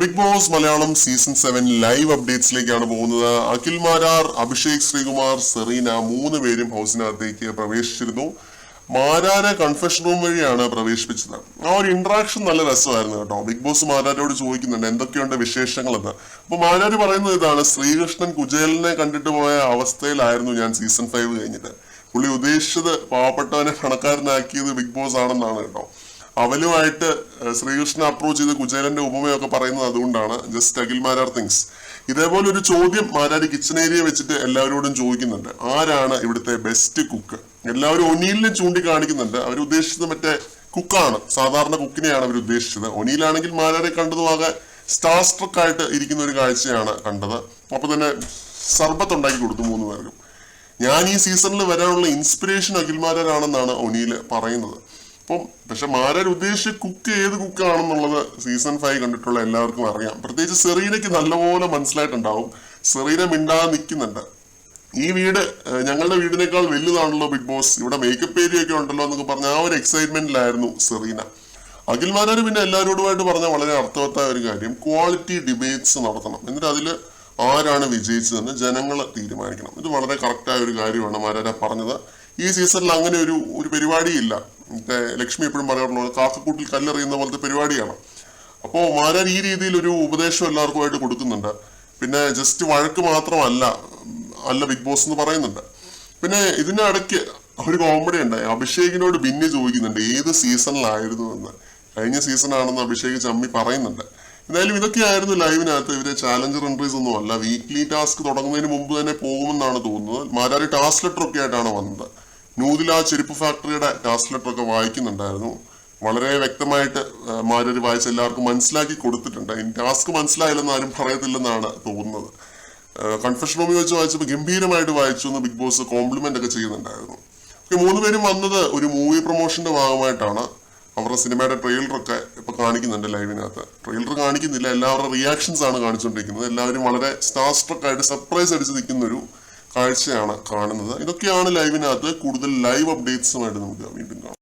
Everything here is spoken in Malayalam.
Big boss Malayalam season 7 live അപ്ഡേറ്റ്സിലേക്കാണ് പോകുന്നത്. അഖിൽ മാരാർ, അഭിഷേക് ശ്രീകുമാർ, സെറീന 3 പേരും ഹൗസിനകത്തേക്ക് പ്രവേശിച്ചിരുന്നു. മാരാരെ കൺഫെഷൻ റൂം വഴിയാണ് പ്രവേശിപ്പിച്ചത്. ആ ഒരു ഇന്ററാക്ഷൻ നല്ല രസമായിരുന്നു കേട്ടോ. ബിഗ് ബോസ് മാരാരോട് ചോദിക്കുന്നുണ്ട് എന്തൊക്കെയുണ്ട് വിശേഷങ്ങളെന്ന്. അപ്പൊ മാരാര് പറയുന്നത് ഇതാണ്: ശ്രീകൃഷ്ണൻ കുചേലനെ കണ്ടിട്ട് പോയ അവസ്ഥയിലായിരുന്നു ഞാൻ സീസൺ 5 കഴിഞ്ഞിട്ട്. പുള്ളി ഉദ്ദേശിച്ചത് പാവപ്പെട്ടവനെ പണക്കാരനാക്കിയത് ബിഗ് ബോസ് ആണെന്നാണ് കേട്ടോ. അവലുമായിട്ട് ശ്രീകൃഷ്ണൻ അപ്രോച്ച് ചെയ്ത് കുചേലന്റെ ഉപമയൊക്കെ പറയുന്നത് അതുകൊണ്ടാണ്. Just Akhil Marar things. ഇതേപോലെ ഒരു ചോദ്യം മാരാർ കിച്ചൺ ഏരിയ വെച്ചിട്ട് എല്ലാവരോടും ചോദിക്കുന്നുണ്ട്: ആരാണ് ഇവിടുത്തെ ബെസ്റ്റ് കുക്ക്? എല്ലാവരും ഒനീലിനെ ചൂണ്ടിക്കാണിക്കുന്നുണ്ട്. അവർ ഉദ്ദേശിച്ചത് മറ്റേ കുക്കാണ്, സാധാരണ കുക്കിനെയാണ് അവർ ഉദ്ദേശിച്ചത്. ഒനീലാണെങ്കിൽ മാരാരെ കണ്ടതും ആകെ സ്റ്റാർ സ്ട്രക്ക് ആയിട്ട് ഇരിക്കുന്ന ഒരു കാഴ്ചയാണ് കണ്ടത്. അപ്പൊ തന്നെ സർബത്ത് ഉണ്ടാക്കി കൊടുത്തു 3 പേർക്കും. ഞാൻ ഈ സീസണിൽ വരാനുള്ള ഇൻസ്പിറേഷൻ അഖിൽ മാരാരാണെന്നാണ് ഒനീല് പറയുന്നത്. അപ്പം പക്ഷെ മാരാർ ഉദ്ദേശിച്ച കുക്ക് ഏത് കുക്കാണെന്നുള്ളത് സീസൺ 5 കണ്ടിട്ടുള്ള എല്ലാവർക്കും അറിയാം. പ്രത്യേകിച്ച് സെറീനയ്ക്ക് നല്ലപോലെ മനസ്സിലായിട്ടുണ്ടാവും. സെറീന മിണ്ടാതെ നിൽക്കുന്നുണ്ട്. ഈ വീട് ഞങ്ങളുടെ വീടിനേക്കാൾ വലുതാണല്ലോ ബിഗ് ബോസ്, ഇവിടെ മേക്കപ്പ് ഏരിയ ഒക്കെ ഉണ്ടല്ലോ എന്നൊക്കെ പറഞ്ഞ ആ ഒരു എക്സൈറ്റ്മെന്റിലായിരുന്നു സെറീന. അഖിൽ മാരാർ പിന്നെ എല്ലാവരോടുമായിട്ട് പറഞ്ഞ വളരെ അർത്ഥവത്തായ ഒരു കാര്യം: ക്വാളിറ്റി ഡിബേറ്റ്സ് നടത്തണം, എന്നിട്ട് അതിൽ ആരാണ് വിജയിച്ചതെന്ന് ജനങ്ങൾ തീരുമാനിക്കണം. ഇത് വളരെ കറക്റ്റായ ഒരു കാര്യമാണ് മാരാര പറഞ്ഞത്. ഈ സീസണിൽ അങ്ങനെ ഒരു പരിപാടിയില്ല. ലക്ഷ്മി എപ്പോഴും പറയാറുള്ളത് കാക്കക്കൂട്ടിൽ കല്ലെറിയുന്ന പോലത്തെ പരിപാടിയാണ്. അപ്പോൾ മാരാർ ഈ രീതിയിൽ ഒരു ഉപദേശം എല്ലാവർക്കുമായിട്ട് കൊടുക്കുന്നുണ്ട്. പിന്നെ ജസ്റ്റ് വഴക്ക് മാത്രമല്ല ബിഗ് ബോസ് എന്ന് പറയുന്നുണ്ട്. പിന്നെ ഇതിന്റെ ഇടയ്ക്ക് ഒരു കോമഡി ഉണ്ടായി. അഭിഷേകിനോട് ബിന്നി ചോദിക്കുന്നുണ്ട് ഏത് സീസണിലായിരുന്നു എന്ന്. കഴിഞ്ഞ സീസൺ ആണെന്ന് അഭിഷേക് ചമ്മി പറയുന്നുണ്ട്. എന്തായാലും ഇതൊക്കെയായിരുന്നു ലൈവിനകത്ത്. ഇവരെ ചാലഞ്ചർ എൻട്രീസ് ഒന്നും അല്ല. വീക്ക്ലി ടാസ്ക് തുടങ്ങുന്നതിന് മുമ്പ് തന്നെ പോകുമെന്നാണ് തോന്നുന്നത്. മാരാർ ടാസ്ക് ലെറ്റർ ഒക്കെ ആയിട്ടാണ് വന്നത്. നൂതില ചെരുപ്പ് ഫാക്ടറിയുടെ ടാസ്ക് ലെറ്റർ ഒക്കെ വായിക്കുന്നുണ്ടായിരുന്നു. വളരെ വ്യക്തമായിട്ട് മാരാർ വായിച്ച് എല്ലാവർക്കും മനസ്സിലാക്കി കൊടുത്തിട്ടുണ്ട്. ഇനി ടാസ്ക് മനസ്സിലായില്ലെന്ന് ആരും പറയത്തില്ലെന്നാണ് തോന്നുന്നത്. കൺഫെഷൻ റൂമിൽ വെച്ച് വായിച്ചപ്പോൾ ഗംഭീരമായിട്ട് വായിച്ചു എന്ന് ബിഗ് ബോസ് കോംപ്ലിമെന്റ് ഒക്കെ ചെയ്യുന്നുണ്ടായിരുന്നു. 3 പേരും വന്നത് ഒരു മൂവി പ്രൊമോഷന്റെ ഭാഗമായിട്ടാണ്. അവരുടെ സിനിമയുടെ ട്രെയിലറൊക്കെ ഇപ്പൊ കാണിക്കുന്നുണ്ട് ലൈവിനകത്ത്. ട്രെയിലർ കാണിക്കുന്നില്ല, എല്ലാവരുടെ റിയാക്ഷൻസ് ആണ് കാണിച്ചുകൊണ്ടിരിക്കുന്നത്. എല്ലാവരും വളരെ സ്റ്റാർ സ്ട്രക്ക് ആയിട്ട് സർപ്രൈസ് അടിച്ച് നിൽക്കുന്ന ഒരു കാഴ്ചയാണ് കാണുന്നത്. ഇതൊക്കെയാണ് ലൈവിനകത്ത്. കൂടുതൽ ലൈവ് അപ്ഡേറ്റ്സുമായിട്ട് നമുക്ക് വീണ്ടും കാണാം.